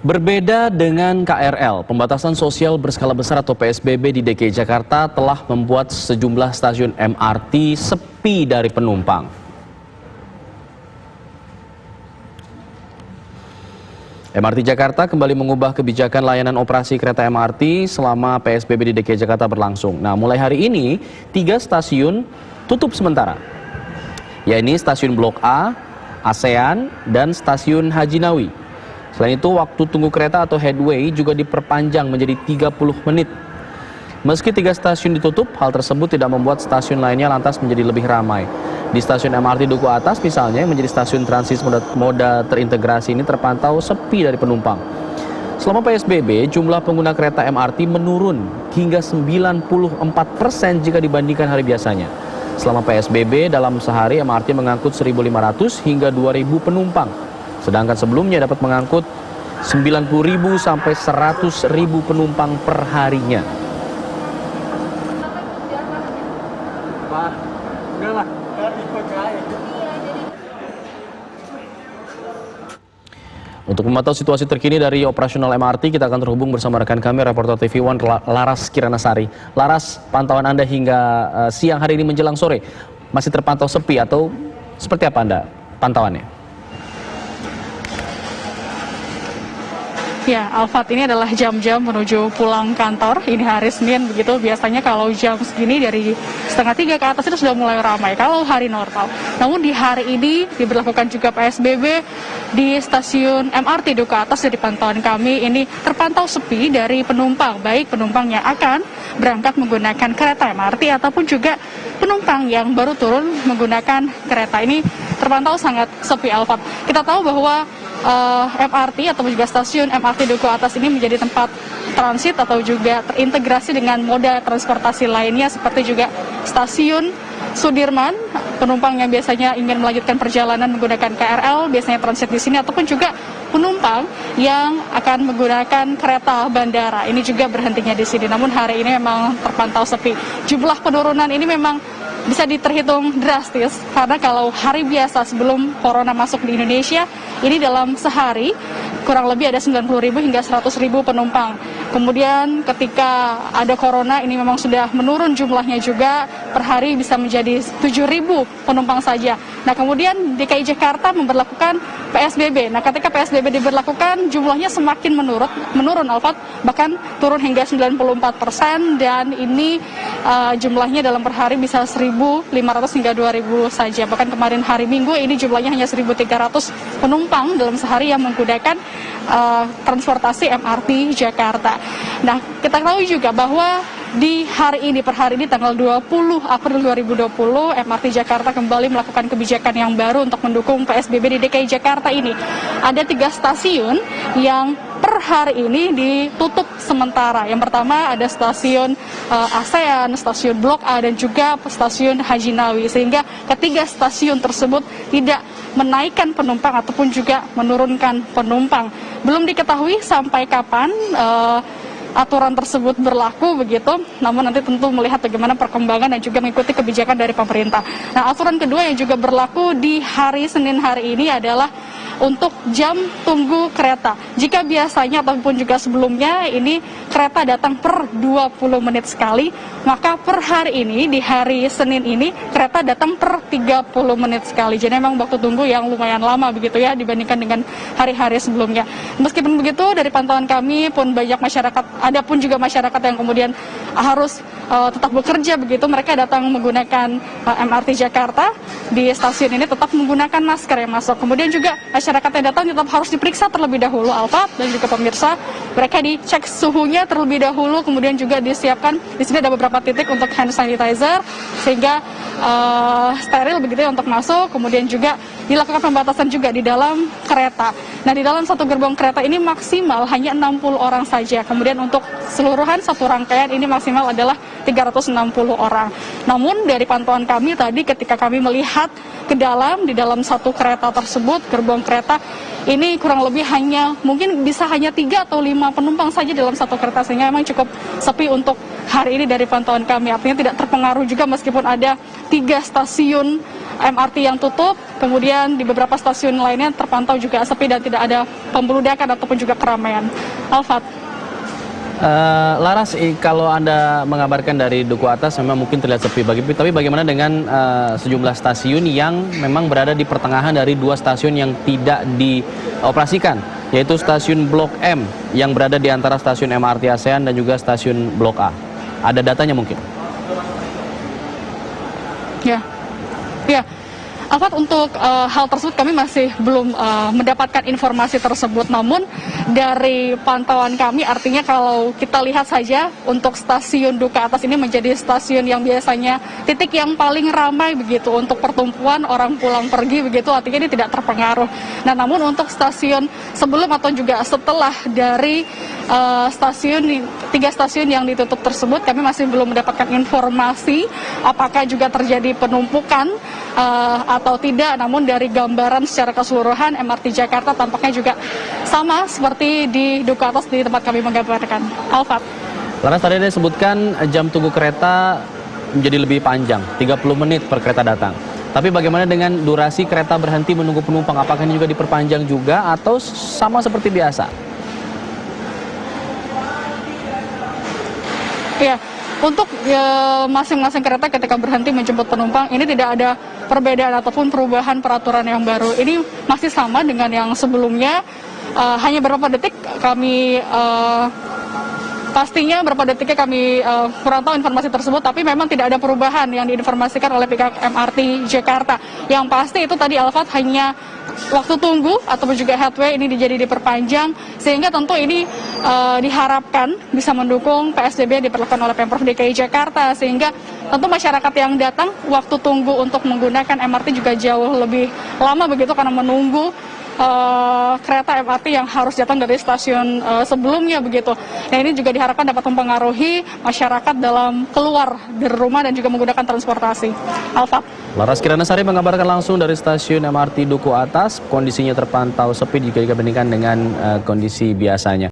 Berbeda dengan KRL, pembatasan sosial berskala besar atau PSBB di DKI Jakarta telah membuat sejumlah stasiun MRT sepi dari penumpang. MRT Jakarta kembali mengubah kebijakan layanan operasi kereta MRT selama PSBB di DKI Jakarta berlangsung. Nah, mulai hari ini, 3 stasiun tutup sementara, yaitu stasiun Blok A, ASEAN, dan stasiun Haji Nawi. Selain itu, waktu tunggu kereta atau headway juga diperpanjang menjadi 30 menit. Meski 3 stasiun ditutup, hal tersebut tidak membuat stasiun lainnya lantas menjadi lebih ramai. Di stasiun MRT Duku Atas misalnya, yang menjadi stasiun transit moda terintegrasi ini terpantau sepi dari penumpang. Selama PSBB, jumlah pengguna kereta MRT menurun hingga 94% jika dibandingkan hari biasanya. Selama PSBB, dalam sehari MRT mengangkut 1.500 hingga 2.000 penumpang. Sedangkan sebelumnya dapat mengangkut 90.000 sampai 100.000 penumpang per harinya. Untuk memantau situasi terkini dari operasional MRT, kita akan terhubung bersama rekan kami, reporter TV One Laras Kiranasari. Laras, pantauan Anda hingga siang hari ini menjelang sore, masih terpantau sepi atau seperti apa Anda pantauannya? Ya, Alfat, ini adalah jam-jam menuju pulang kantor. Ini hari Senin begitu. Biasanya kalau jam segini dari 2:30 ke atas itu sudah mulai ramai kalau hari normal. Namun di hari ini diberlakukan juga PSBB di stasiun MRT Duku Atas. Dari pantauan kami ini terpantau sepi dari penumpang, baik penumpang yang akan berangkat menggunakan kereta MRT ataupun juga penumpang yang baru turun menggunakan kereta. Ini terpantau sangat sepi, Alfat. Kita tahu bahwa MRT atau juga stasiun MRT Duku Atas ini menjadi tempat transit atau juga terintegrasi dengan moda transportasi lainnya seperti juga stasiun Sudirman. Penumpang yang biasanya ingin melanjutkan perjalanan menggunakan KRL biasanya transit di sini, ataupun juga penumpang yang akan menggunakan kereta bandara ini juga berhentinya di sini. Namun hari ini memang terpantau sepi. Jumlah penurunan ini memang bisa terhitung drastis, karena kalau hari biasa sebelum corona masuk di Indonesia, ini dalam sehari kurang lebih ada 90.000 hingga 100.000 penumpang. Kemudian ketika ada corona, ini memang sudah menurun jumlahnya juga, per hari bisa menjadi 7.000 penumpang saja. Nah, kemudian DKI Jakarta memberlakukan PSBB. Nah, ketika PSBB diberlakukan, jumlahnya semakin menurun, Alfat, bahkan turun hingga 94%, dan ini jumlahnya dalam per hari bisa 1.500 hingga 2.000 saja. Bahkan kemarin hari Minggu ini jumlahnya hanya 1.300 penumpang dalam sehari yang menggunakan transportasi MRT Jakarta. Nah, kita tahu juga bahwa di hari ini, per hari ini tanggal 20 April 2020, MRT Jakarta kembali melakukan kebijakan yang baru untuk mendukung PSBB di DKI Jakarta ini. Ada 3 stasiun yang per hari ini ditutup sementara. Yang pertama ada stasiun ASEAN, stasiun Blok A, dan juga stasiun Haji Nawi. Sehingga ketiga stasiun tersebut tidak menaikkan penumpang ataupun juga menurunkan penumpang. Belum diketahui sampai kapan aturan tersebut berlaku begitu, namun nanti tentu melihat bagaimana perkembangan dan juga mengikuti kebijakan dari pemerintah. Nah, aturan kedua yang juga berlaku di hari Senin hari ini adalah untuk jam tunggu kereta. Jika biasanya ataupun juga sebelumnya ini kereta datang per 20 menit sekali, maka per hari ini, di hari Senin ini, kereta datang per 30 menit sekali. Jadi memang waktu tunggu yang lumayan lama begitu ya dibandingkan dengan hari-hari sebelumnya. Meskipun begitu, dari pantauan kami pun banyak masyarakat, ada pun juga masyarakat yang kemudian harus tetap bekerja begitu, mereka datang menggunakan MRT Jakarta. Di stasiun ini tetap menggunakan masker yang masuk. Kemudian juga masyarakat yang datang tetap harus diperiksa terlebih dahulu, Alfat dan juga pemirsa. Mereka dicek suhunya terlebih dahulu, kemudian juga disiapkan di sini ada beberapa titik untuk hand sanitizer sehingga steril begitu ya untuk masuk. Kemudian juga dilakukan pembatasan juga di dalam kereta. Nah, di dalam satu gerbong kereta ini maksimal hanya 60 orang saja. Kemudian untuk keseluruhan satu rangkaian ini maksimal adalah 360 orang. Namun dari pantauan kami tadi ketika kami melihat ke dalam, di dalam satu kereta tersebut, gerbong kereta ini kurang lebih mungkin bisa hanya 3 atau 5 penumpang saja dalam satu kereta, sehingga memang cukup sepi untuk hari ini dari pantauan kami. Artinya tidak terpengaruh juga meskipun ada 3 stasiun MRT yang tutup, kemudian di beberapa stasiun lainnya terpantau juga sepi dan tidak ada pembeludakan ataupun juga keramaian. Alfat. Laras, kalau Anda mengabarkan dari Duku Atas memang mungkin terlihat sepi, tapi bagaimana dengan sejumlah stasiun yang memang berada di pertengahan dari dua stasiun yang tidak dioperasikan, yaitu stasiun Blok M yang berada di antara stasiun MRT ASEAN dan juga stasiun Blok A. Ada datanya mungkin? Ya. Alfat, untuk hal tersebut kami masih belum mendapatkan informasi tersebut. Namun dari pantauan kami, artinya kalau kita lihat saja untuk stasiun Duku Atas ini menjadi stasiun yang biasanya titik yang paling ramai begitu untuk pertumpuan orang pulang pergi begitu, artinya ini tidak terpengaruh. Nah, namun untuk stasiun sebelum atau juga setelah dari tiga stasiun yang ditutup tersebut, kami masih belum mendapatkan informasi apakah juga terjadi penumpukan atau tidak. Namun dari gambaran secara keseluruhan, MRT Jakarta tampaknya juga sama seperti di Duku Atas di tempat kami menggambarkan. Alfat. Laras, tadi Anda sebutkan jam tunggu kereta menjadi lebih panjang, 30 menit per kereta datang. Tapi bagaimana dengan durasi kereta berhenti menunggu penumpang? Apakah ini juga diperpanjang juga atau sama seperti biasa? Ya, untuk masing-masing kereta ketika berhenti menjemput penumpang, ini tidak ada perbedaan ataupun perubahan peraturan yang baru. Ini masih sama dengan yang sebelumnya, hanya beberapa detik kami pastinya berapa detiknya kami kurang tahu informasi tersebut, tapi memang tidak ada perubahan yang diinformasikan oleh pihak MRT Jakarta. Yang pasti itu tadi Alfat, hanya waktu tunggu ataupun juga headway ini diperpanjang, sehingga tentu ini diharapkan bisa mendukung PSBB yang diperlakukan oleh Pemprov DKI Jakarta, sehingga tentu masyarakat yang datang waktu tunggu untuk menggunakan MRT juga jauh lebih lama begitu karena menunggu kereta MRT yang harus datang dari stasiun sebelumnya begitu. Nah, ini juga diharapkan dapat mempengaruhi masyarakat dalam keluar dari rumah dan juga menggunakan transportasi. Alfa. Laras Kiranasari mengabarkan langsung dari stasiun MRT Duku Atas. Kondisinya terpantau sepi jika dibandingkan dengan kondisi biasanya.